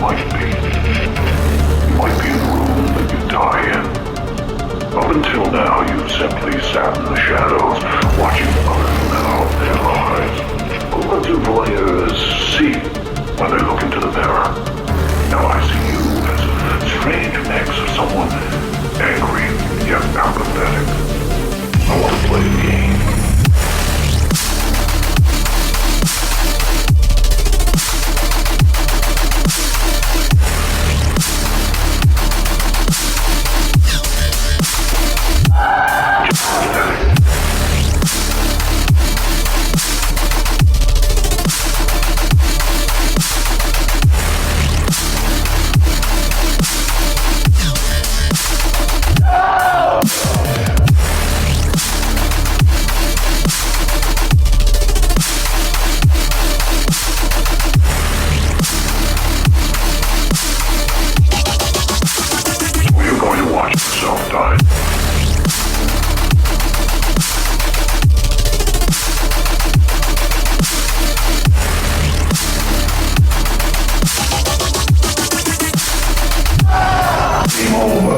might be. You might be in the room that you die in. Up until now, you've simply sat in the shadows, watching others live out their lives. But what do voyeurs see when they look into the mirror? Now I see you as a strange mix of someone angry yet apathetic. I want to play a game. Moment.